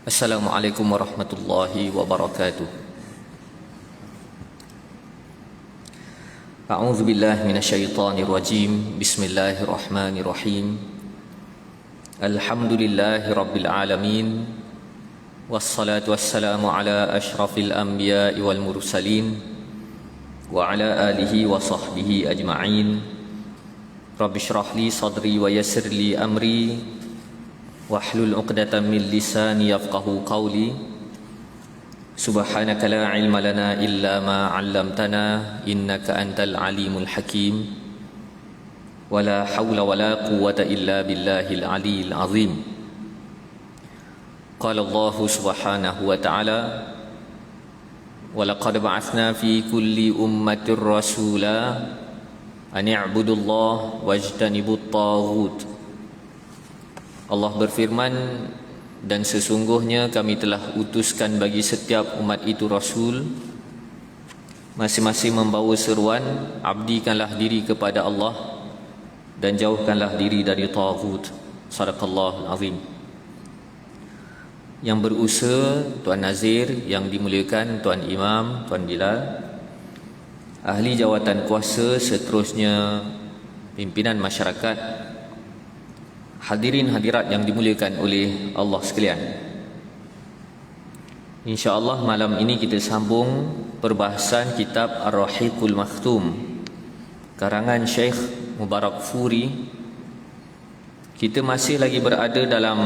Assalamualaikum warahmatullahi wabarakatuh. A'udzu billahi minasyaitonir rajim. Bismillahirrahmanirrahim. Alhamdulillahi rabbil alamin. Wassalatu wassalamu ala asyrafil anbiya'i wal mursalin wa ala alihi wa sahbihi ajma'in. Rabbi shrah li sadri wa yassir li amri wahlul 'uqdatam min lisani yafqahu qawli. Subhanaka la ilma lana illa ma 'allamtana innaka antal alimul hakim. Wala haula wala quwwata illa billahil aliyil azim. Qala Allah subhanahu wa ta'ala: wa laqad ba'athna fi kulli ummatin rasula an i'budullaha wajtanibut taghut. Allah berfirman, dan sesungguhnya kami telah utuskan bagi setiap umat itu Rasul, masing-masing membawa seruan, abdikanlah diri kepada Allah dan jauhkanlah diri dari taghut. Sadaqallahul azim. Yang berusaha Tuan Nazir, yang dimuliakan Tuan Imam, Tuan Bilal, ahli jawatan kuasa, seterusnya pimpinan masyarakat, hadirin hadirat yang dimuliakan oleh Allah sekalian. InsyaAllah malam ini kita sambung perbahasan kitab Ar-Rahiqul Makhtum karangan Syekh Mubarakfuri. Kita masih lagi berada dalam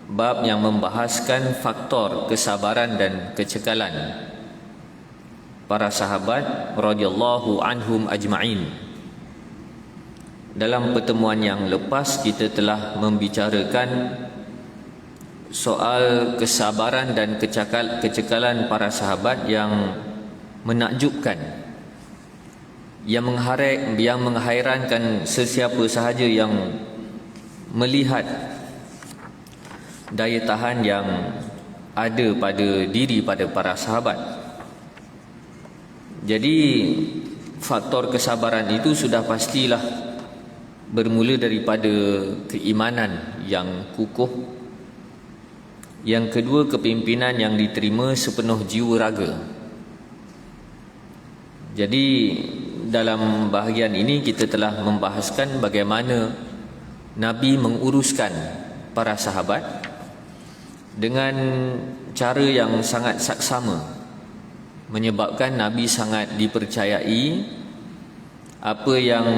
bab yang membahaskan faktor kesabaran dan kecekalan para sahabat radhiyallahu anhum ajma'in. Dalam pertemuan yang lepas kita telah membicarakan soal kesabaran dan kecekalan para sahabat yang menakjubkan, yang menghairankan sesiapa sahaja yang melihat daya tahan yang ada pada diri pada para sahabat. Jadi faktor kesabaran itu sudah pastilah bermula daripada keimanan yang kukuh. Yang kedua, kepimpinan yang diterima sepenuh jiwa raga. Jadi dalam bahagian ini kita telah membahaskan bagaimana Nabi menguruskan para sahabat dengan cara yang sangat saksama, menyebabkan Nabi sangat dipercayai. Apa yang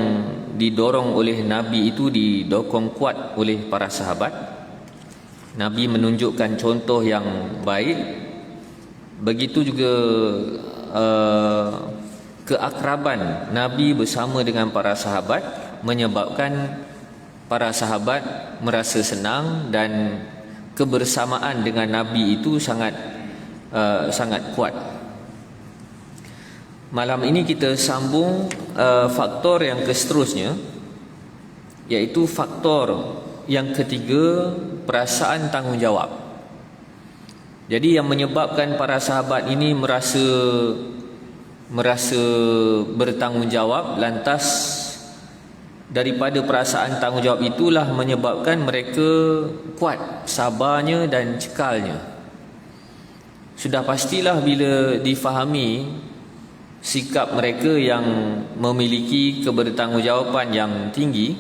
didorong oleh Nabi itu didokong kuat oleh para sahabat. Nabi menunjukkan contoh yang baik. Begitu juga keakraban Nabi bersama dengan para sahabat menyebabkan para sahabat merasa senang, dan kebersamaan dengan Nabi itu sangat kuat. Malam ini kita sambung faktor yang seterusnya, iaitu faktor yang ketiga, perasaan tanggungjawab. Jadi yang menyebabkan para sahabat ini merasa bertanggungjawab, lantas daripada perasaan tanggungjawab itulah menyebabkan mereka kuat sabarnya dan cekalnya. Sudah pastilah bila difahami sikap mereka yang memiliki kebertanggungjawaban yang tinggi,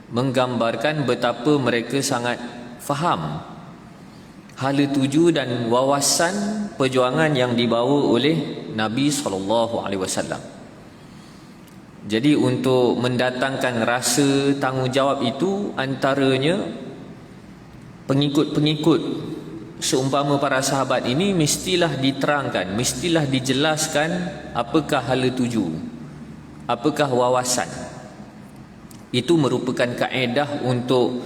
menggambarkan betapa mereka sangat faham hala tuju dan wawasan perjuangan yang dibawa oleh Nabi SAW. Jadi untuk mendatangkan rasa tanggungjawab itu, antaranya pengikut-pengikut seumpama para sahabat ini mestilah diterangkan, mestilah dijelaskan apakah hala tuju, apakah wawasan. Itu merupakan kaedah untuk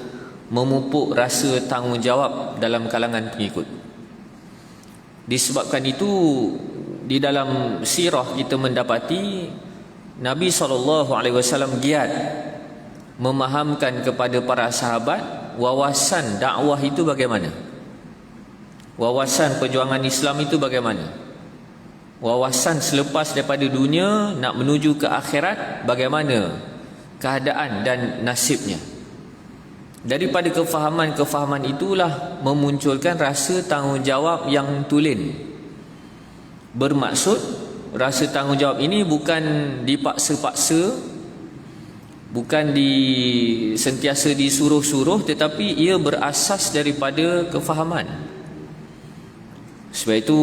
memupuk rasa tanggungjawab dalam kalangan pengikut. Disebabkan itu di dalam sirah kita mendapati Nabi SAW giat memahamkan kepada para sahabat wawasan dakwah itu bagaimana, wawasan perjuangan Islam itu bagaimana, wawasan selepas daripada dunia nak menuju ke akhirat bagaimana keadaan dan nasibnya. Daripada kefahaman-kefahaman itulah memunculkan rasa tanggungjawab yang tulen. Bermaksud rasa tanggungjawab ini bukan dipaksa-paksa, bukan sentiasa disuruh-suruh, tetapi ia berasas daripada kefahaman. Sebab itu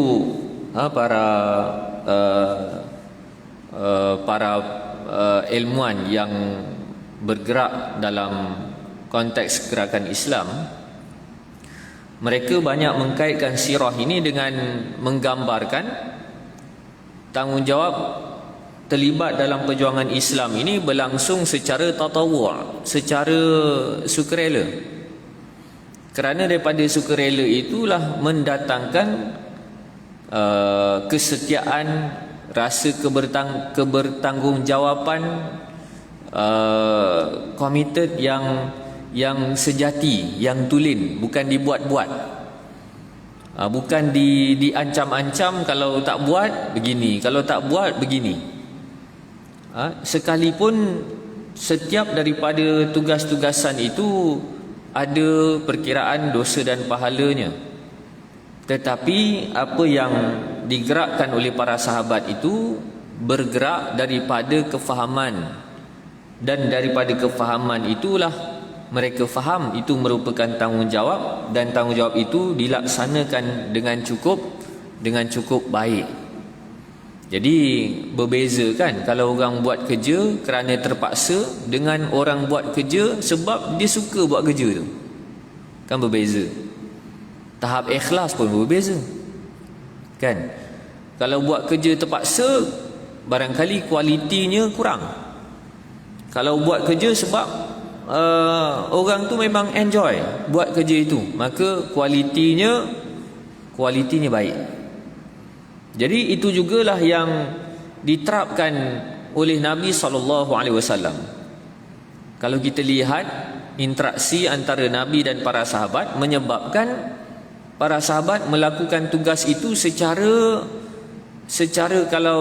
para ilmuwan yang bergerak dalam konteks gerakan Islam, mereka banyak mengkaitkan sirah ini dengan menggambarkan tanggungjawab terlibat dalam perjuangan Islam ini berlangsung secara tatawwu', secara sukarela. Kerana daripada sukarela itulah mendatangkan kesetiaan, rasa kebertanggungjawatan, committed yang sejati, yang tulen, bukan dibuat-buat, bukan diancam-ancam, kalau tak buat begini, kalau tak buat begini. Sekalipun setiap daripada tugas-tugasan itu ada perkiraan dosa dan pahalanya, tetapi apa yang digerakkan oleh para sahabat itu bergerak daripada kefahaman, dan daripada kefahaman itulah mereka faham itu merupakan tanggungjawab, dan tanggungjawab itu dilaksanakan dengan cukup baik. Jadi berbeza kan, kalau orang buat kerja kerana terpaksa dengan orang buat kerja sebab dia suka buat kerja tu, kan berbeza. Tahap ikhlas pun berbeza kan. Kalau buat kerja terpaksa, barangkali kualitinya kurang. Kalau buat kerja sebab orang tu memang enjoy buat kerja itu, maka kualitinya baik. Jadi itu jugalah yang diterapkan oleh Nabi SAW. Kalau kita lihat interaksi antara Nabi dan para sahabat, menyebabkan para sahabat melakukan tugas itu secara kalau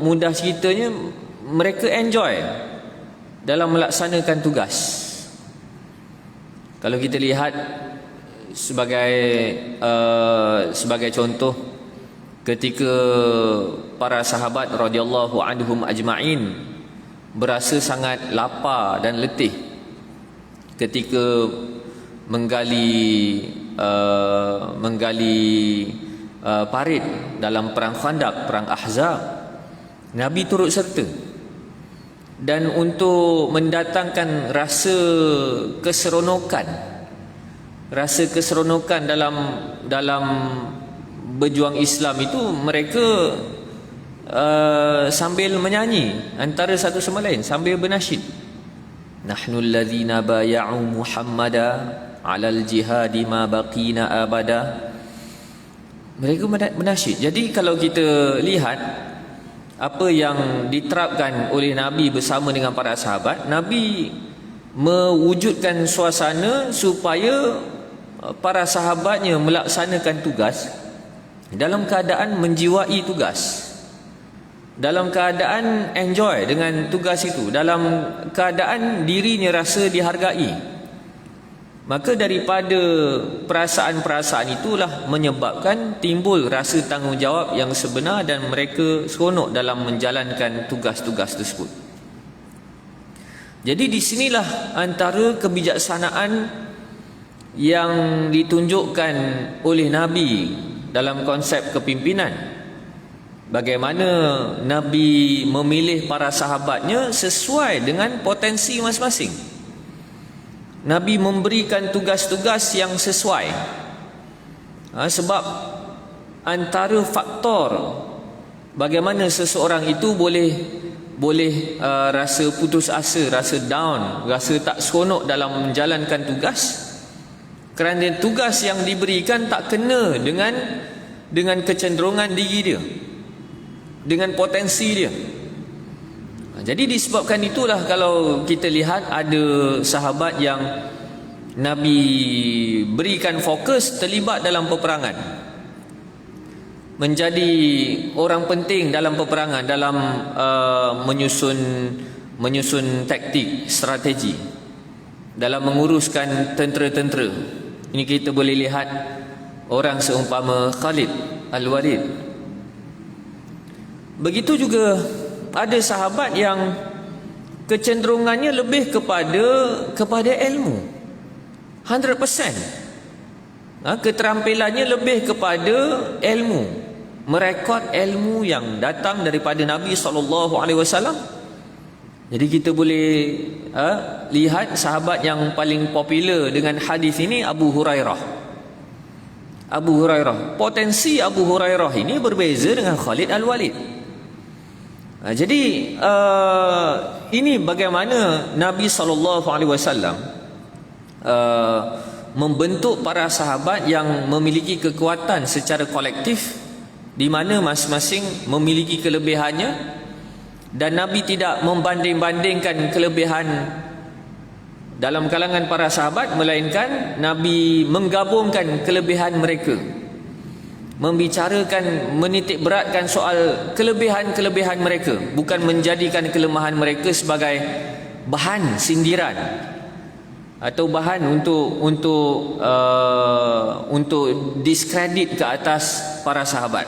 mudah ceritanya, mereka enjoy dalam melaksanakan tugas. Kalau kita lihat sebagai contoh, ketika para sahabat radhiyallahu anhum ajma'in berasa sangat lapar dan letih ketika menggali parit dalam perang Khandaq, perang Ahzab, Nabi turut serta. Dan untuk mendatangkan rasa keseronokan dalam berjuang Islam itu, mereka sambil menyanyi antara satu sama lain, sambil bernasyid, nahnu alladhina bay'u Muhammada 'alal jihadi ma baqina abada. Mereka bernasyid. Jadi kalau kita lihat apa yang diterapkan oleh Nabi bersama dengan para sahabat, Nabi mewujudkan suasana supaya para sahabatnya melaksanakan tugas dalam keadaan menjiwai tugas, dalam keadaan enjoy dengan tugas itu, dalam keadaan dirinya rasa dihargai. Maka daripada perasaan-perasaan itulah menyebabkan timbul rasa tanggungjawab yang sebenar, dan mereka seronok dalam menjalankan tugas-tugas tersebut. Jadi di sinilah antara kebijaksanaan yang ditunjukkan oleh Nabi dalam konsep kepimpinan. Bagaimana Nabi memilih para sahabatnya sesuai dengan potensi masing-masing. Nabi memberikan tugas-tugas yang sesuai. Sebab antara faktor bagaimana seseorang itu boleh rasa putus asa, rasa down, rasa tak seronok dalam menjalankan tugas, kerana tugas yang diberikan tak kena dengan kecenderungan diri dia, dengan potensi dia. Jadi disebabkan itulah kalau kita lihat ada sahabat yang Nabi berikan fokus terlibat dalam peperangan, menjadi orang penting dalam peperangan, dalam menyusun taktik, strategi. dalam menguruskan tentera-tentera. Ini kita boleh lihat orang seumpama Khalid Al-Walid. Begitu juga ada sahabat yang kecenderungannya lebih kepada ilmu 100%. Keterampilannya lebih kepada ilmu, merekod ilmu yang datang daripada Nabi SAW. Jadi kita boleh lihat sahabat yang paling popular dengan hadis ini, Abu Hurairah. Potensi Abu Hurairah ini berbeza dengan Khalid Al-Walid. Jadi ini bagaimana Nabi SAW membentuk para sahabat yang memiliki kekuatan secara kolektif, di mana masing-masing memiliki kelebihannya, dan Nabi tidak membanding-bandingkan kelebihan dalam kalangan para sahabat, melainkan Nabi menggabungkan kelebihan mereka, membicarakan, menitik beratkan soal kelebihan-kelebihan mereka, bukan menjadikan kelemahan mereka sebagai bahan sindiran atau bahan untuk diskredit ke atas para sahabat.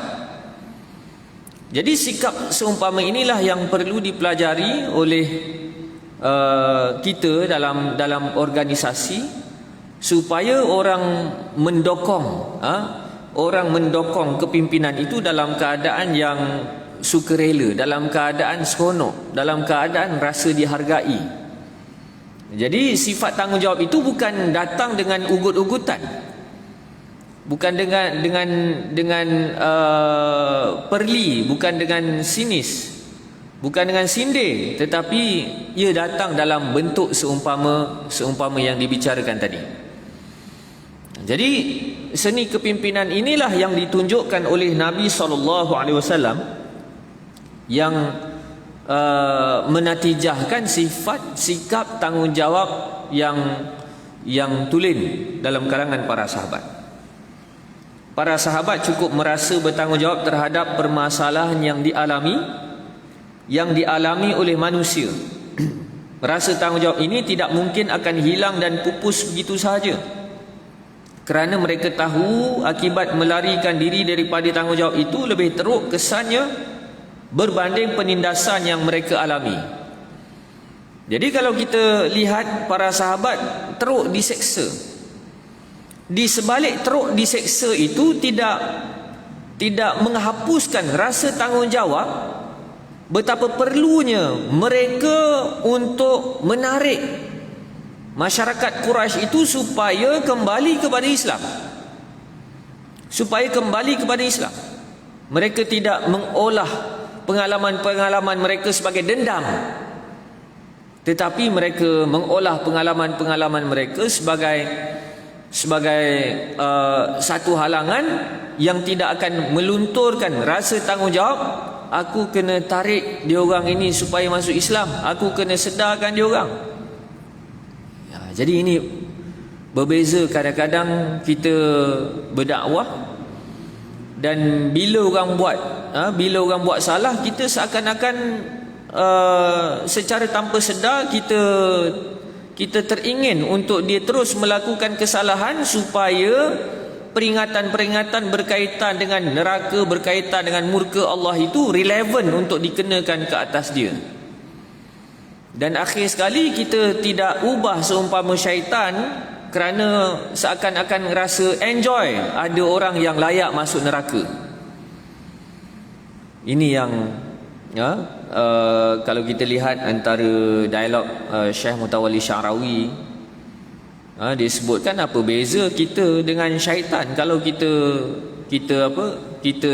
Jadi sikap seumpama inilah yang perlu dipelajari oleh kita dalam organisasi, supaya orang mendokong kepimpinan itu dalam keadaan yang sukarela, dalam keadaan seronok, dalam keadaan rasa dihargai. Jadi sifat tanggungjawab itu bukan datang dengan ugut-ugutan, bukan dengan perli, bukan dengan sinis, bukan dengan sindir, tetapi ia datang dalam bentuk seumpama yang dibicarakan tadi. Jadi seni kepimpinan inilah yang ditunjukkan oleh Nabi SAW, yang menatijahkan sifat sikap tanggungjawab yang tulen dalam kalangan para sahabat. Para sahabat cukup merasa bertanggungjawab terhadap permasalahan yang dialami oleh manusia. Rasa tanggungjawab ini tidak mungkin akan hilang dan pupus begitu sahaja, kerana mereka tahu akibat melarikan diri daripada tanggungjawab itu lebih teruk kesannya berbanding penindasan yang mereka alami. Jadi kalau kita lihat para sahabat teruk diseksa, di sebalik teruk diseksa itu tidak menghapuskan rasa tanggungjawab betapa perlunya mereka untuk menarik masyarakat Quraisy itu supaya kembali kepada Islam. Mereka tidak mengolah pengalaman-pengalaman mereka sebagai dendam, tetapi mereka mengolah pengalaman-pengalaman mereka sebagai satu halangan yang tidak akan melunturkan rasa tanggungjawab. Aku kena tarik diorang ini supaya masuk Islam, aku kena sedarkan diorang. Jadi ini berbeza. Kadang-kadang kita berdakwah, dan bila orang buat salah, kita seakan-akan secara tanpa sedar kita teringin untuk dia terus melakukan kesalahan, supaya peringatan-peringatan berkaitan dengan neraka, berkaitan dengan murka Allah itu relevan untuk dikenakan ke atas dia. Dan akhir sekali kita tidak ubah seumpama syaitan, kerana seakan-akan rasa enjoy ada orang yang layak masuk neraka. Ini yang kalau kita lihat antara dialog Syekh Mutawalli Sya'rawi, dia sebutkan apa beza kita dengan syaitan. Kalau kita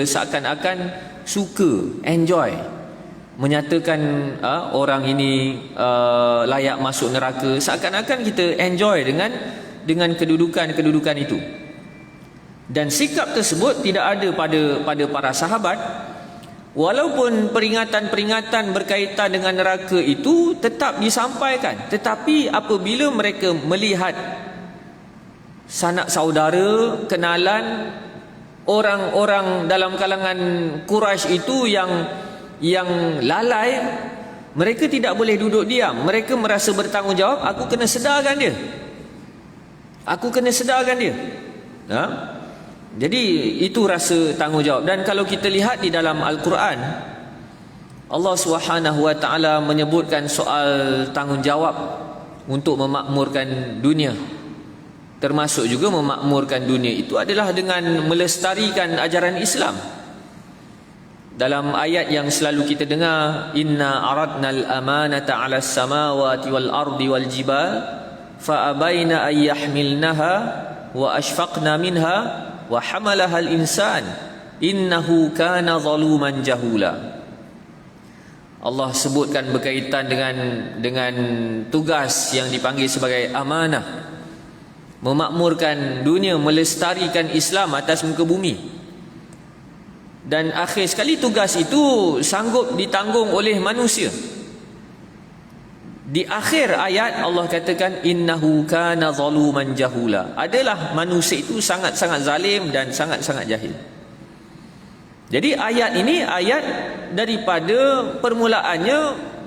seakan-akan suka, enjoy, menyatakan orang ini layak masuk neraka, seakan-akan kita enjoy dengan kedudukan itu. Dan sikap tersebut tidak ada pada para sahabat. Walaupun peringatan-peringatan berkaitan dengan neraka itu tetap disampaikan, tetapi apabila mereka melihat sanak saudara, kenalan, orang-orang dalam kalangan Quraisy itu yang lalai, Mereka tidak boleh duduk diam. Mereka merasa bertanggungjawab. Aku kena sedarkan dia. Aku kena sedarkan dia. Jadi itu rasa tanggungjawab. Dan kalau kita lihat di dalam Al-Quran, Allah SWT menyebutkan soal tanggungjawab untuk memakmurkan dunia. Termasuk juga memakmurkan dunia itu adalah dengan melestarikan ajaran Islam. Dalam ayat yang selalu kita dengar, inna aradnal amanata 'alas samawati wal ardi wal jibal fa abaina ay yahmilnaha wa ashfaqna minha wa hamalaha al insan innahu kana zaluman jahula. Allah sebutkan berkaitan dengan tugas yang dipanggil sebagai amanah, memakmurkan dunia, melestarikan Islam atas muka bumi. Dan akhir sekali tugas itu sanggup ditanggung oleh manusia. Di akhir ayat Allah katakan innahu kana zaluman jahula. Adalah manusia itu sangat-sangat zalim dan sangat-sangat jahil. Jadi ayat ini ayat daripada permulaannya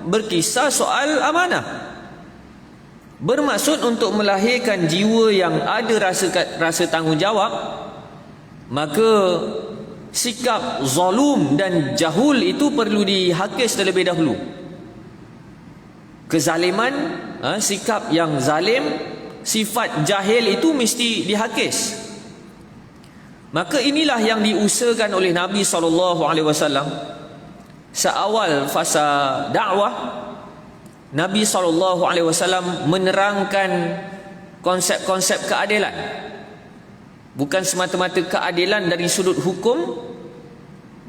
berkisah soal amanah. Bermaksud untuk melahirkan jiwa yang ada rasa tanggungjawab. Maka sikap zalum dan jahul itu perlu dihakis terlebih dahulu. Kezaliman, sikap yang zalim, sifat jahil itu mesti dihakis. Maka inilah yang diusahakan oleh Nabi SAW. Seawal fasa dakwah, Nabi SAW menerangkan konsep-konsep keadilan. Bukan semata-mata keadilan dari sudut hukum,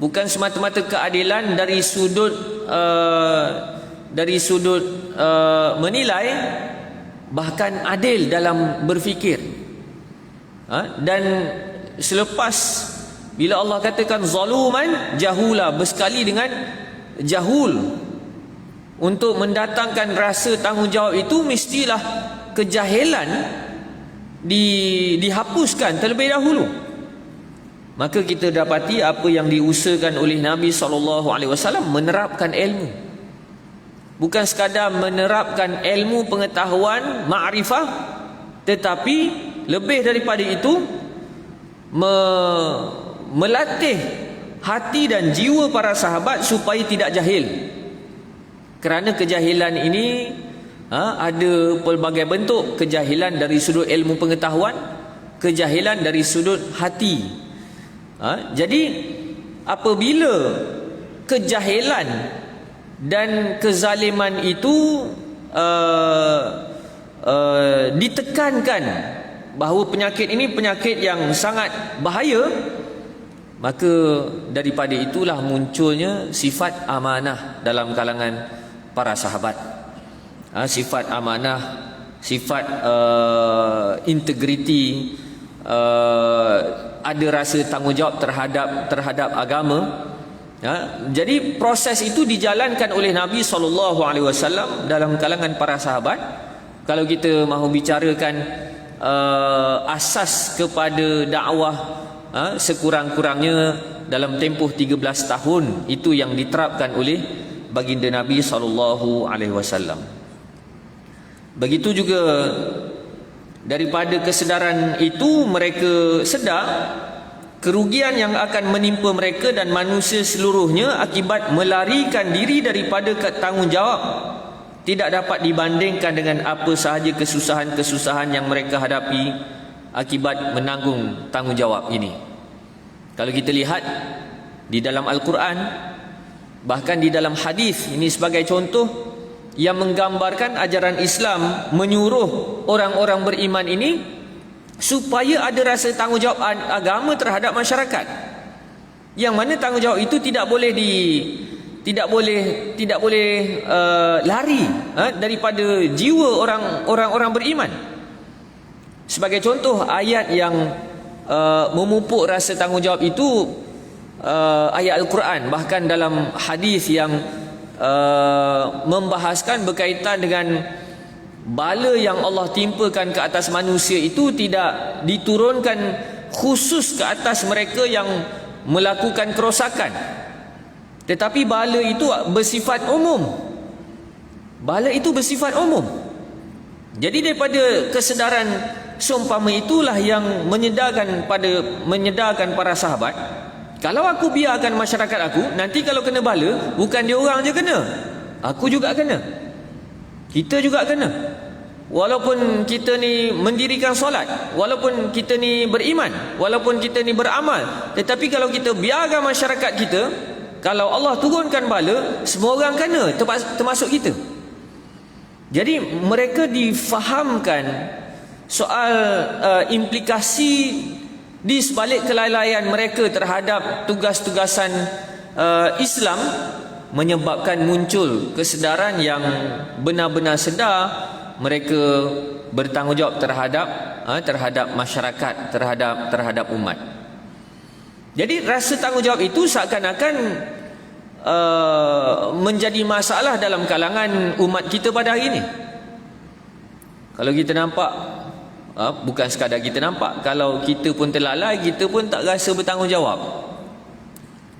bukan semata-mata keadilan dari sudut menilai, bahkan adil dalam berfikir. Dan selepas bila Allah katakan zaluman jahula, bersekali dengan jahul, untuk mendatangkan rasa tanggungjawab itu mestilah kejahilan dihapuskan terlebih dahulu. Maka kita dapati apa yang diusahakan oleh Nabi SAW, menerapkan ilmu. Bukan sekadar menerapkan ilmu pengetahuan, ma'rifah, tetapi lebih daripada itu melatih hati dan jiwa para sahabat supaya tidak jahil. Kerana kejahilan ini ada pelbagai bentuk. Kejahilan dari sudut ilmu pengetahuan, kejahilan dari sudut hati. Jadi apabila kejahilan dan kezaliman itu ditekankan bahawa penyakit ini penyakit yang sangat bahaya, maka daripada itulah munculnya sifat amanah dalam kalangan para sahabat. Sifat amanah, sifat integriti, ada rasa tanggungjawab terhadap agama. Jadi proses itu dijalankan oleh Nabi SAW dalam kalangan para sahabat. Kalau kita mahu bicarakan asas kepada dakwah, sekurang-kurangnya dalam tempoh 13 tahun itu yang diterapkan oleh baginda Nabi SAW. Begitu juga daripada kesedaran itu, mereka sedar kerugian yang akan menimpa mereka dan manusia seluruhnya akibat melarikan diri daripada tanggungjawab tidak dapat dibandingkan dengan apa sahaja kesusahan-kesusahan yang mereka hadapi akibat menanggung tanggungjawab ini. Kalau kita lihat di dalam Al-Quran, bahkan di dalam hadis, ini sebagai contoh yang menggambarkan ajaran Islam menyuruh orang-orang beriman ini supaya ada rasa tanggungjawab agama terhadap masyarakat, yang mana tanggungjawab itu tidak boleh lari daripada jiwa orang-orang beriman. Sebagai contoh ayat yang memupuk rasa tanggungjawab itu, ayat Al-Quran, bahkan dalam hadis yang membahaskan berkaitan dengan bala yang Allah timpakan ke atas manusia itu tidak diturunkan khusus ke atas mereka yang melakukan kerosakan, tetapi bala itu bersifat umum. Bala itu bersifat umum. Jadi daripada kesedaran seumpama itulah yang menyedarkan para sahabat, kalau aku biarkan masyarakat aku, nanti kalau kena bala, bukan dia orang je kena, aku juga kena, kita juga kena. Walaupun kita ni mendirikan solat, walaupun kita ni beriman, walaupun kita ni beramal, tetapi kalau kita biarkan masyarakat kita, kalau Allah turunkan bala, semua orang kena, termasuk kita. Jadi mereka difahamkan soal implikasi di sebalik kelalaian mereka terhadap tugas-tugasan Islam, menyebabkan muncul kesedaran yang benar-benar sedar mereka bertanggungjawab terhadap masyarakat, terhadap umat. Jadi rasa tanggungjawab itu seakan-akan menjadi masalah dalam kalangan umat kita pada hari ini. Kalau kita nampak, bukan sekadar kita nampak, kalau kita pun terlalai, kita pun tak rasa bertanggungjawab.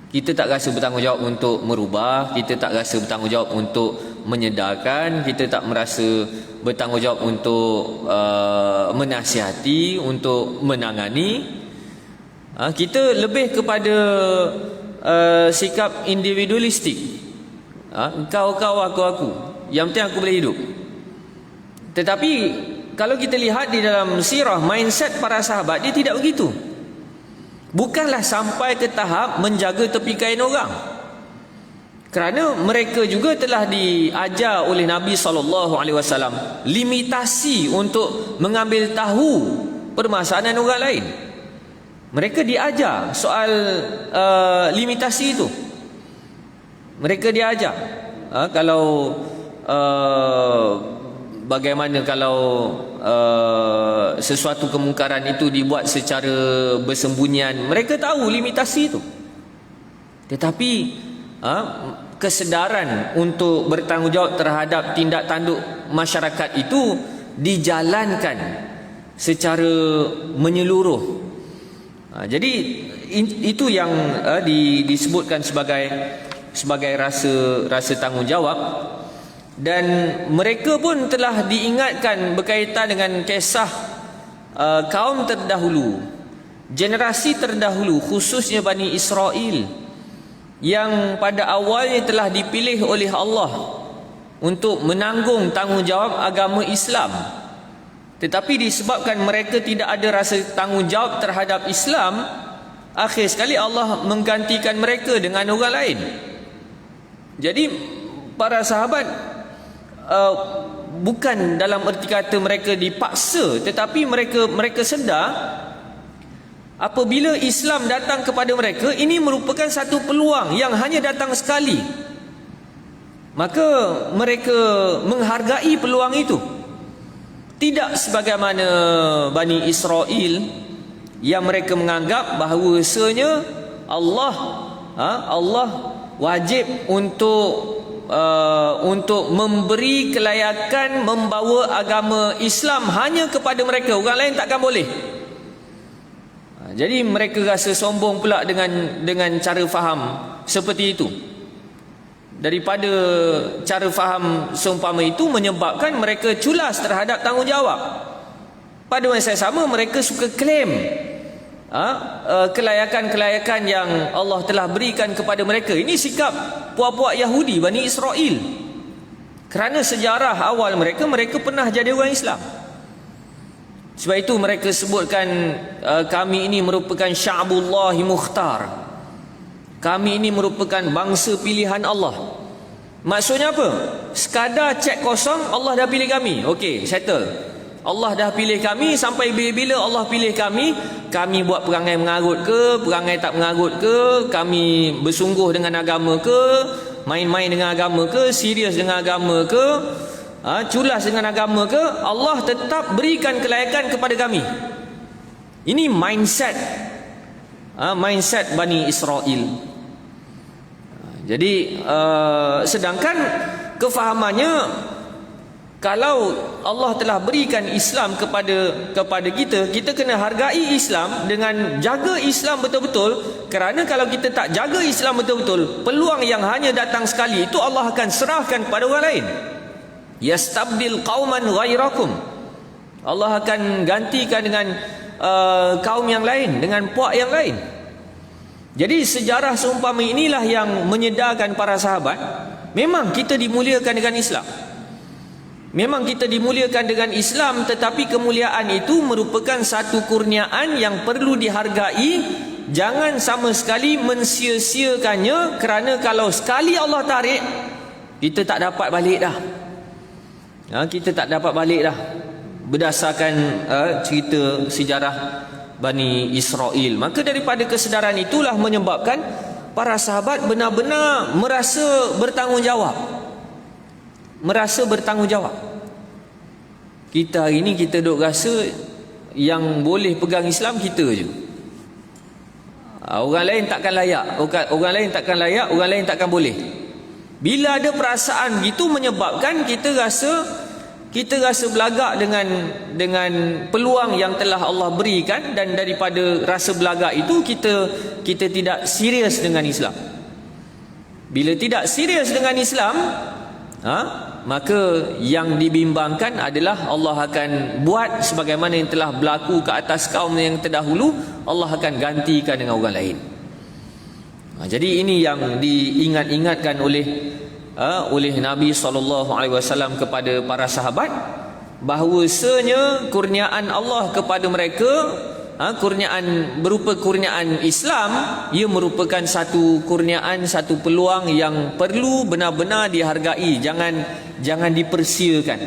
Kita tak rasa bertanggungjawab untuk merubah, kita tak rasa bertanggungjawab untuk menyedarkan, kita tak merasa bertanggungjawab untuk menasihati, untuk menangani. Kita lebih kepada sikap individualistik. Kau, aku, yang penting aku boleh hidup. Tetapi kalau kita lihat di dalam sirah, mindset para sahabat, dia tidak begitu. Bukanlah sampai ke tahap menjaga tepi kain orang, kerana mereka juga telah diajar oleh Nabi SAW limitasi untuk mengambil tahu permasalahan orang lain. Mereka diajar soal limitasi itu. Mereka diajar kalau bagaimana kalau sesuatu kemungkaran itu dibuat secara bersembunyian. Mereka tahu limitasi itu. Tetapi kesedaran untuk bertanggungjawab terhadap tindak tanduk masyarakat itu dijalankan secara menyeluruh. Jadi itu yang disebutkan sebagai rasa tanggungjawab. Dan mereka pun telah diingatkan berkaitan dengan kisah kaum terdahulu, generasi terdahulu, khususnya Bani Israel, yang pada awalnya telah dipilih oleh Allah untuk menanggung tanggungjawab agama Islam. Tetapi disebabkan mereka tidak ada rasa tanggungjawab terhadap Islam, akhir sekali Allah menggantikan mereka dengan orang lain. Jadi para sahabat bukan dalam erti kata mereka dipaksa, tetapi mereka sedar apabila Islam datang kepada mereka, ini merupakan satu peluang yang hanya datang sekali. Maka mereka menghargai peluang itu. Tidak sebagaimana Bani Israel yang mereka menganggap bahawasanya Allah wajib untuk memberi kelayakan membawa agama Islam hanya kepada mereka, orang lain takkan boleh. Jadi mereka rasa sombong pula dengan cara faham seperti itu. Daripada cara faham seumpama itu menyebabkan mereka culas terhadap tanggungjawab. Pada masa yang sama mereka suka klaim kelayakan-kelayakan yang Allah telah berikan kepada mereka. Ini sikap puak-puak Yahudi, Bani Israel. Kerana sejarah awal mereka pernah jadi orang Islam. Sebab itu mereka sebutkan kami ini merupakan sya'bullahi mukhtar. Kami ini merupakan bangsa pilihan Allah. Maksudnya apa? Sekadar cek kosong, Allah dah pilih kami. Okey, settle. Allah dah pilih kami, sampai bila-bila Allah pilih kami buat perangai mengarut ke, perangai tak mengarut ke, kami bersungguh dengan agama ke, main-main dengan agama ke, serius dengan agama ke, culas dengan agama ke, Allah tetap berikan kelayakan kepada kami. Ini mindset Bani Israel. Jadi sedangkan kefahamannya, kalau Allah telah berikan Islam kepada kita, kita kena hargai Islam dengan jaga Islam betul-betul. Kerana kalau kita tak jaga Islam betul-betul, peluang yang hanya datang sekali itu Allah akan serahkan kepada orang lain. Yastabdil qauman ghairakum. Allah akan gantikan dengan kaum yang lain, dengan puak yang lain. Jadi sejarah seumpama inilah yang menyedarkan para sahabat, memang kita dimuliakan dengan Islam. Memang kita dimuliakan dengan Islam, tetapi kemuliaan itu merupakan satu kurniaan yang perlu dihargai. Jangan sama sekali mensia-siakannya, kerana kalau sekali Allah tarik, kita tak dapat balik dah. Kita tak dapat balik dah. Berdasarkan cerita sejarah Bani Israel. Maka daripada kesedaran itulah menyebabkan para sahabat benar-benar merasa bertanggungjawab. Merasa bertanggungjawab. Kita hari ini kita duk rasa yang boleh pegang Islam kita je. Orang lain takkan layak, orang lain takkan layak, orang lain takkan boleh. Bila ada perasaan gitu menyebabkan kita rasa belagak dengan peluang yang telah Allah berikan, dan daripada rasa belagak itu kita tidak serius dengan Islam. Bila tidak serius dengan Islam, maka yang dibimbangkan adalah Allah akan buat sebagaimana yang telah berlaku ke atas kaum yang terdahulu, Allah akan gantikan dengan orang lain. Jadi ini yang diingat-ingatkan oleh Nabi SAW kepada para sahabat, bahawasanya kurniaan Allah kepada mereka, kurniaan berupa kurniaan Islam, ia merupakan satu kurniaan, satu peluang yang perlu benar-benar dihargai. Jangan dipersiakan.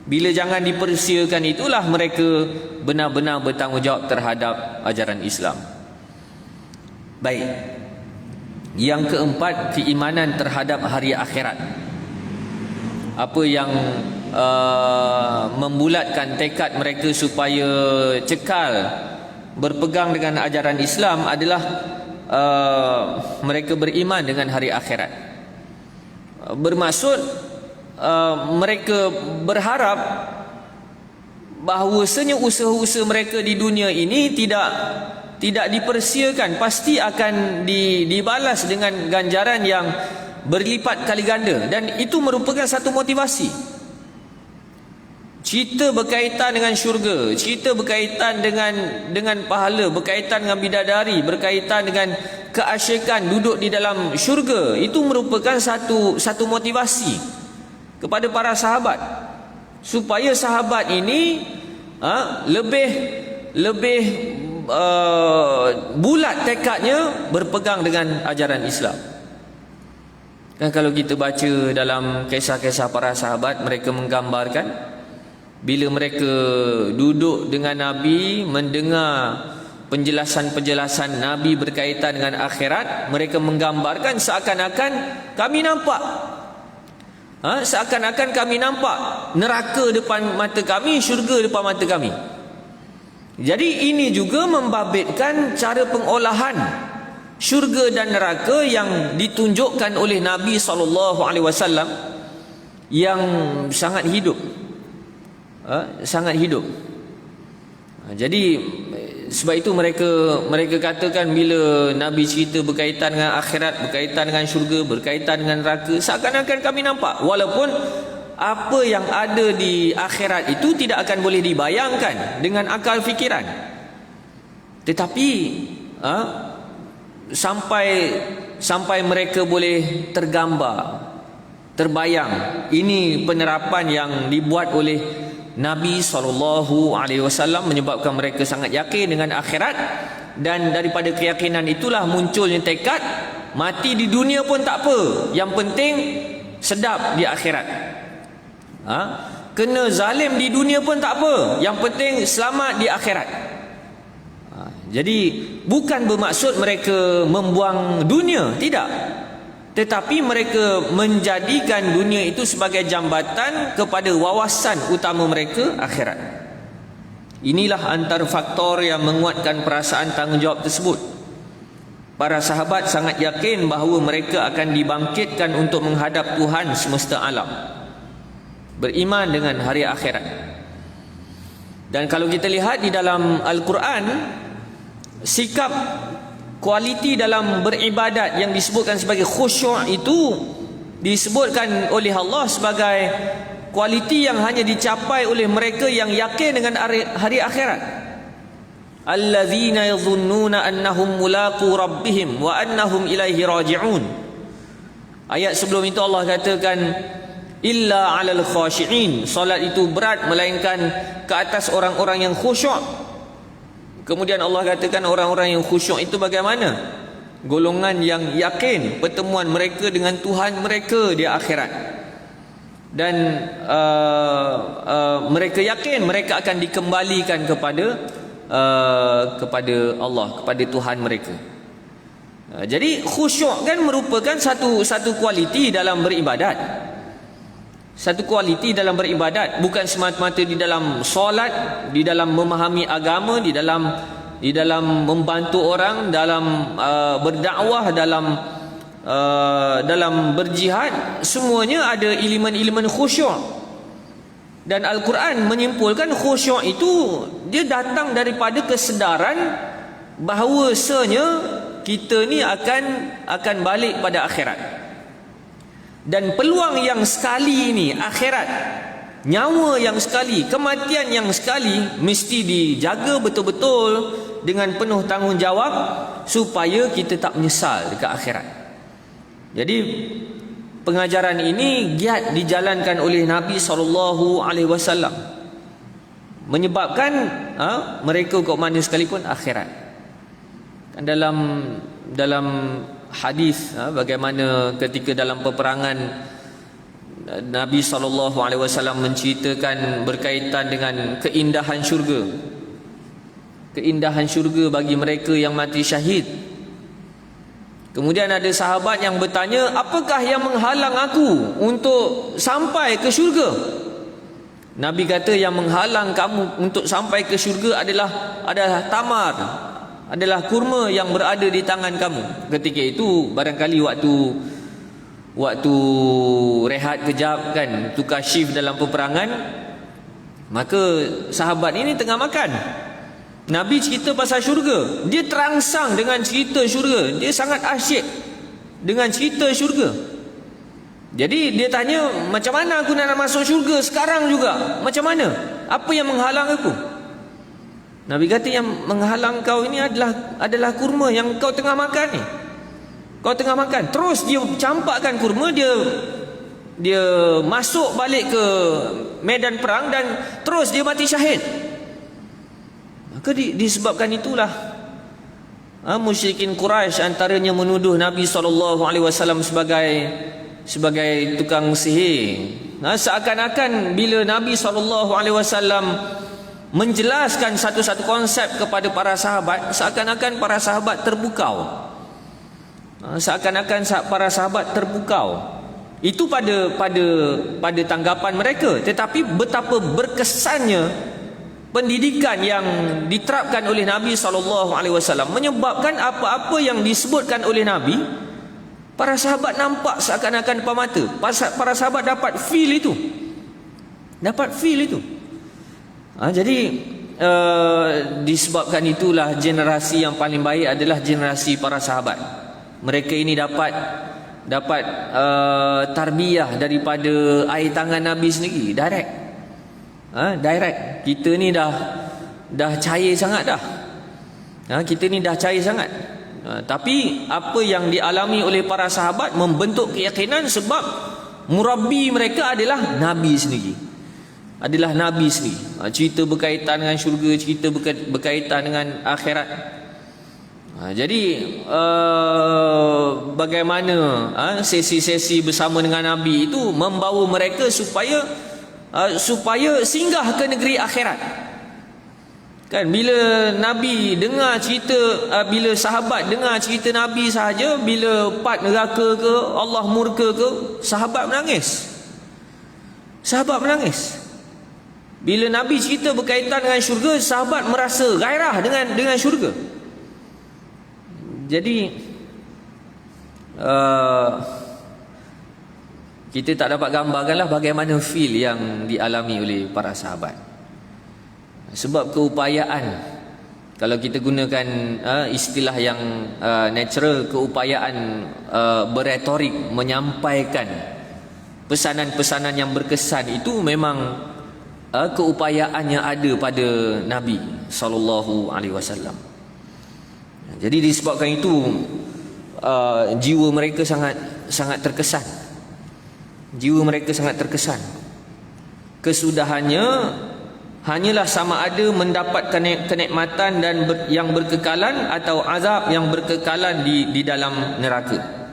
Bila jangan dipersiakan, itulah mereka benar-benar bertanggungjawab terhadap ajaran Islam. Baik. Yang keempat, keimanan terhadap hari akhirat. Apa yang membulatkan tekad mereka supaya cekal berpegang dengan ajaran Islam adalah mereka beriman dengan hari akhirat. Bermaksud mereka berharap bahawasanya usaha-usaha mereka di dunia ini tidak dipersiakan, pasti akan dibalas dengan ganjaran yang berlipat kali ganda, dan itu merupakan satu motivasi. Cerita berkaitan dengan syurga, cerita berkaitan dengan pahala, berkaitan dengan bidadari, berkaitan dengan keasyikan duduk di dalam syurga, itu merupakan satu motivasi kepada para sahabat, supaya sahabat ini lebih bulat tekadnya berpegang dengan ajaran Islam. Dan kalau kita baca dalam kisah-kisah para sahabat, mereka menggambarkan bila mereka duduk dengan Nabi, mendengar penjelasan-penjelasan Nabi berkaitan dengan akhirat, mereka menggambarkan seakan-akan kami nampak, seakan-akan kami nampak neraka depan mata kami, syurga depan mata kami. Jadi ini juga membabitkan cara pengolahan syurga dan neraka yang ditunjukkan oleh Nabi SAW, yang sangat hidup. Sangat hidup. Jadi sebab itu mereka katakan bila Nabi cerita berkaitan dengan akhirat, berkaitan dengan syurga, berkaitan dengan neraka, seakan-akan kami nampak, walaupun apa yang ada di akhirat itu tidak akan boleh dibayangkan dengan akal fikiran. Tetapi sampai mereka boleh tergambar, terbayang. Ini penerapan yang dibuat oleh Nabi SAW, menyebabkan mereka sangat yakin dengan akhirat, dan daripada keyakinan itulah munculnya tekad, mati di dunia pun tak apa, yang penting sedap di akhirat. Kena zalim di dunia pun tak apa, yang penting selamat di akhirat. Jadi bukan bermaksud mereka membuang dunia, tidak, tetapi mereka menjadikan dunia itu sebagai jambatan kepada wawasan utama mereka, akhirat. Inilah antara faktor yang menguatkan perasaan tanggungjawab tersebut. Para sahabat sangat yakin bahawa mereka akan dibangkitkan untuk menghadap Tuhan semesta alam. Beriman dengan hari akhirat. Dan kalau kita lihat di dalam Al-Quran, sikap kualiti dalam beribadat yang disebutkan sebagai khusyuk itu disebutkan oleh Allah sebagai kualiti yang hanya dicapai oleh mereka yang yakin dengan hari akhirat. Allazina yadhunnuna annahum mulaqu rabbihim wa annahum ilaihi raji'un. Ayat sebelum itu Allah katakan illa 'alal khashi'in, solat itu berat melainkan ke atas orang-orang yang khusyuk. Kemudian Allah katakan orang-orang yang khusyuk itu bagaimana? Golongan yang yakin pertemuan mereka dengan Tuhan mereka di akhirat. Dan mereka yakin mereka akan dikembalikan kepada Allah, kepada Tuhan mereka. Jadi khusyuk kan merupakan satu kualiti dalam beribadat. Satu kualiti dalam beribadat, bukan semata-mata di dalam solat, di dalam memahami agama, di dalam membantu orang, dalam berdakwah, dalam berjihad, semuanya ada elemen-elemen khusyuk. Dan Al-Quran menyimpulkan khusyuk itu dia datang daripada kesedaran bahawasanya kita ni akan balik pada akhirat. Dan peluang yang sekali ini akhirat, nyawa yang sekali, kematian yang sekali mesti dijaga betul-betul dengan penuh tanggungjawab supaya kita tak menyesal dekat akhirat. Jadi pengajaran ini giat dijalankan oleh Nabi SAW, menyebabkan mereka kok mana sekalipun akhirat. Dalam hadis bagaimana ketika dalam peperangan Nabi SAW menceritakan berkaitan dengan keindahan syurga. Keindahan syurga bagi mereka yang mati syahid. Kemudian ada sahabat yang bertanya, apakah yang menghalang aku untuk sampai ke syurga? Nabi kata, yang menghalang kamu untuk sampai ke syurga adalah tamar, adalah kurma yang berada di tangan kamu. Ketika itu barangkali waktu rehat kejap kan, tukar shift dalam peperangan, maka sahabat ini tengah makan. Nabi cerita pasal syurga, dia terangsang dengan cerita syurga, dia sangat asyik dengan cerita syurga. Jadi dia tanya, macam mana aku nak masuk syurga sekarang juga? Macam mana? Apa yang menghalang aku? Nabi kata, yang menghalang kau ini adalah kurma yang kau tengah makan ni. Kau tengah makan. Terus dia campakkan kurma, dia masuk balik ke medan perang dan terus dia mati syahid. Maka disebabkan itulah musyrikin Quraisy antaranya menuduh Nabi SAW sebagai tukang sihir. Seakan-akan bila Nabi SAW menjelaskan satu-satu konsep kepada para sahabat, seakan-akan para sahabat terpukau. Para sahabat terpukau. Itu pada tanggapan mereka. Tetapi betapa berkesannya pendidikan yang diterapkan oleh Nabi SAW menyebabkan apa-apa yang disebutkan oleh Nabi, para sahabat nampak seakan-akan depan mata. Para sahabat dapat feel itu. Jadi disebabkan itulah generasi yang paling baik adalah generasi para sahabat. Mereka ini dapat tarbiyah daripada air tangan Nabi sendiri, direct. Kita ni dah cair sangat dah. Tapi apa yang dialami oleh para sahabat membentuk keyakinan, sebab murabbi mereka adalah Nabi sendiri. Cerita berkaitan dengan syurga, cerita berkaitan dengan akhirat. Jadi bagaimana sesi-sesi bersama dengan Nabi itu membawa mereka supaya singgah ke negeri akhirat. Kan bila Nabi dengar cerita, bila sahabat dengar cerita Nabi sahaja, bila part neraka ke, Allah murka ke, sahabat menangis. Bila Nabi cerita berkaitan dengan syurga, sahabat merasa gairah dengan syurga. Jadi kita tak dapat gambarkanlah bagaimana feel yang dialami oleh para sahabat. Sebab keupayaan, kalau kita gunakan istilah yang natural, keupayaan berretorik menyampaikan pesanan-pesanan yang berkesan itu memang keupayaan yang ada pada Nabi sallallahu alaihi wasallam. Jadi disebabkan itu jiwa mereka sangat terkesan. Jiwa mereka sangat terkesan. Kesudahannya hanyalah sama ada mendapat kenikmatan dan yang berkekalan atau azab yang berkekalan di dalam neraka.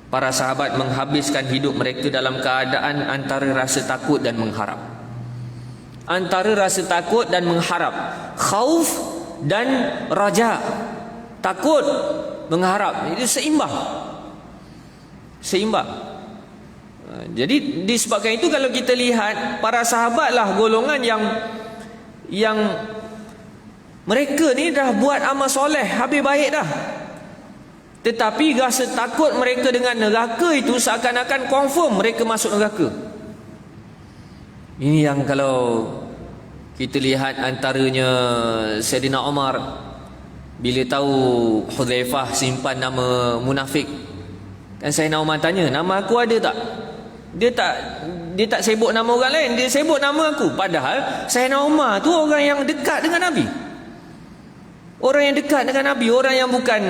Para sahabat menghabiskan hidup mereka dalam keadaan antara rasa takut dan mengharap. Antara rasa takut dan mengharap. Khauf dan raja. Takut, mengharap. Itu seimbang. Seimbang. Jadi disebabkan itu kalau kita lihat para sahabatlah golongan yang mereka ni dah buat amal soleh habis baik dah. Tetapi rasa takut mereka dengan neraka itu seakan-akan confirm mereka masuk neraka. Ini yang kalau kita lihat antaranya Sayyidina Umar bila tahu Hudzaifah simpan nama munafik. Kan Sayyidina Umar tanya, nama aku ada tak? Dia tak sebut nama orang lain, dia sebut nama aku. Padahal Sayyidina Umar tu orang yang dekat dengan Nabi. Orang yang dekat dengan Nabi, orang yang bukan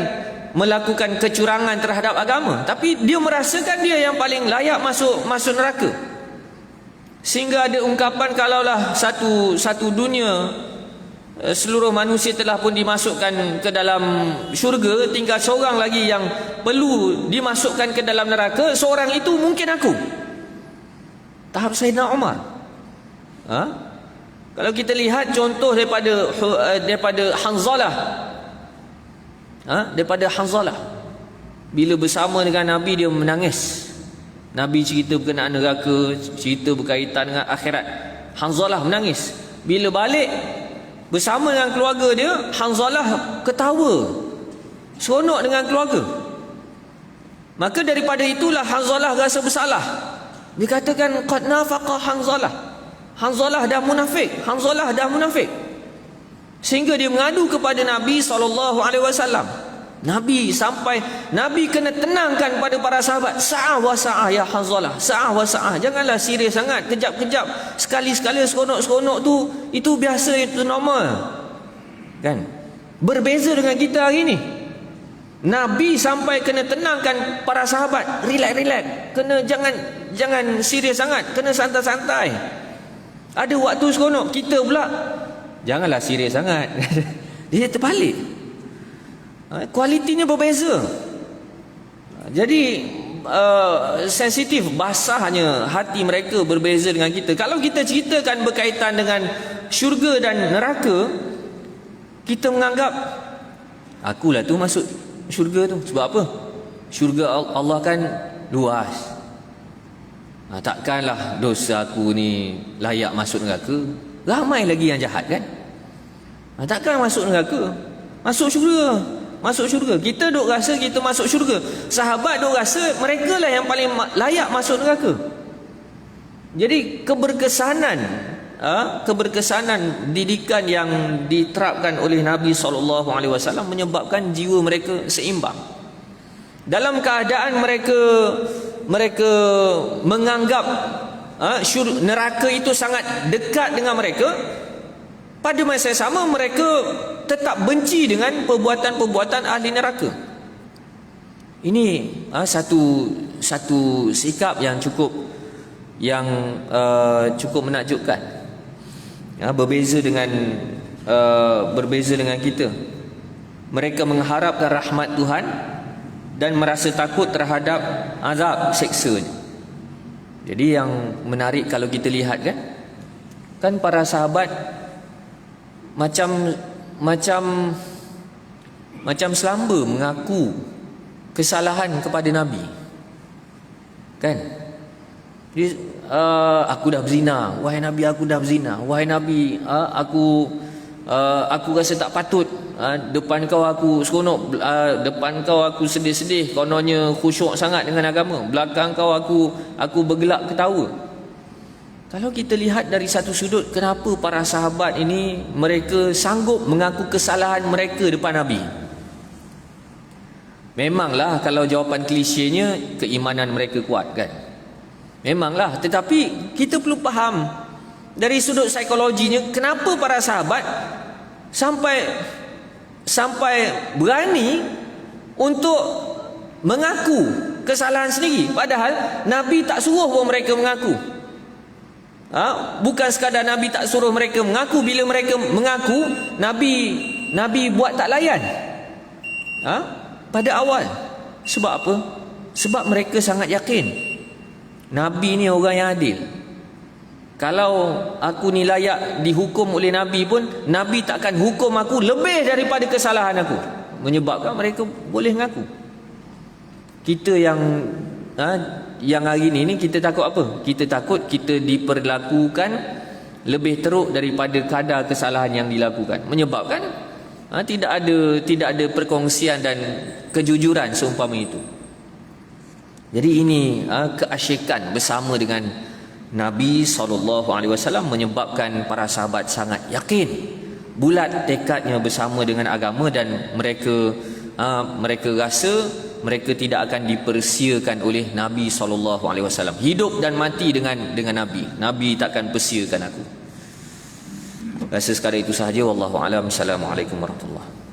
melakukan kecurangan terhadap agama, tapi dia merasakan dia yang paling layak masuk neraka. Sehingga ada ungkapan kalaulah satu dunia seluruh manusia telah pun dimasukkan ke dalam syurga, tinggal seorang lagi yang perlu dimasukkan ke dalam neraka, seorang itu mungkin aku. Tahap Sayyidina Umar. Kalau kita lihat contoh daripada Hanzalah. Daripada Hanzalah, bila bersama dengan Nabi dia menangis. Nabi cerita berkenaan neraka, cerita berkaitan dengan akhirat. Hanzalah menangis. Bila balik bersama dengan keluarga dia, Hanzalah ketawa, seronok dengan keluarga. Maka daripada itulah Hanzalah rasa bersalah. Dikatakan qad nafaqa Hanzalah. Hanzalah dah munafik. Hanzalah dah munafik. Sehingga dia mengadu kepada Nabi SAW. Nabi kena tenangkan pada para sahabat. Sa'ah wa sa'ah ya Hanzalah. Sa'ah wa sa'ah. Janganlah serius sangat. Kejap-kejap. Sekali-sekala seronok-seronok tu, itu biasa, itu normal. Kan? Berbeza dengan kita hari ni. Nabi sampai kena tenangkan para sahabat. Relax. Kena jangan serius sangat. Kena santai-santai. Ada waktu seronok. Kita pula janganlah serius sangat. Dia terbalik. Kualitinya berbeza. Jadi sensitif, basahnya hati mereka berbeza dengan kita. Kalau kita ceritakan berkaitan dengan syurga dan neraka, kita menganggap akulah tu masuk syurga tu. Sebab apa? Syurga Allah kan luas. Takkanlah dosa aku ni layak masuk neraka. Ramai lagi yang jahat kan? Takkan masuk neraka. Masuk syurga. Kita duk rasa kita masuk syurga. Sahabat duk rasa mereka lah yang paling layak masuk neraka. Jadi keberkesanan didikan yang diterapkan oleh Nabi SAW menyebabkan jiwa mereka seimbang. Dalam keadaan mereka menganggap neraka itu sangat dekat dengan mereka, pada masa yang sama mereka tetap benci dengan perbuatan-perbuatan ahli neraka. Ini satu sikap yang cukup menakjubkan. Berbeza dengan kita. Mereka mengharapkan rahmat Tuhan dan merasa takut terhadap azab siksanya. Jadi yang menarik kalau kita lihat kan para sahabat macam selamba mengaku kesalahan kepada Nabi. Kan? Dia, aku dah berzina. Wahai Nabi, aku dah berzina. Wahai Nabi, aku rasa tak patut. Depan kau aku seronok, depan kau aku sedih-sedih, kononnya khusyuk sangat dengan agama. Belakang kau aku bergelak ketawa. Kalau kita lihat dari satu sudut, kenapa para sahabat ini mereka sanggup mengaku kesalahan mereka depan Nabi? Memanglah kalau jawapan klisenya, keimanan mereka kuat kan? Memanglah, tetapi kita perlu faham dari sudut psikologinya, kenapa para sahabat sampai berani untuk mengaku kesalahan sendiri, padahal Nabi tak suruh pun mereka mengaku. Bukan sekadar Nabi tak suruh mereka mengaku, bila mereka mengaku, Nabi buat tak layan pada awal. Sebab apa? Sebab mereka sangat yakin Nabi ni orang yang adil. Kalau aku ni layak dihukum oleh Nabi pun, Nabi takkan hukum aku lebih daripada kesalahan aku. Menyebabkan mereka boleh mengaku. Kita yang hari ni kita takut apa? Kita takut kita diperlakukan lebih teruk daripada kadar kesalahan yang dilakukan. Menyebabkan tidak ada perkongsian dan kejujuran seumpama itu. Jadi ini keasyikan bersama dengan Nabi SAW menyebabkan para sahabat sangat yakin, bulat tekadnya bersama dengan agama, dan mereka rasa mereka tidak akan dipersiakan oleh Nabi SAW. Hidup dan mati dengan Nabi takkan persiakan aku. Rasa sekadar itu sahaja. Wallahu a'lam. Assalamualaikum warahmatullahi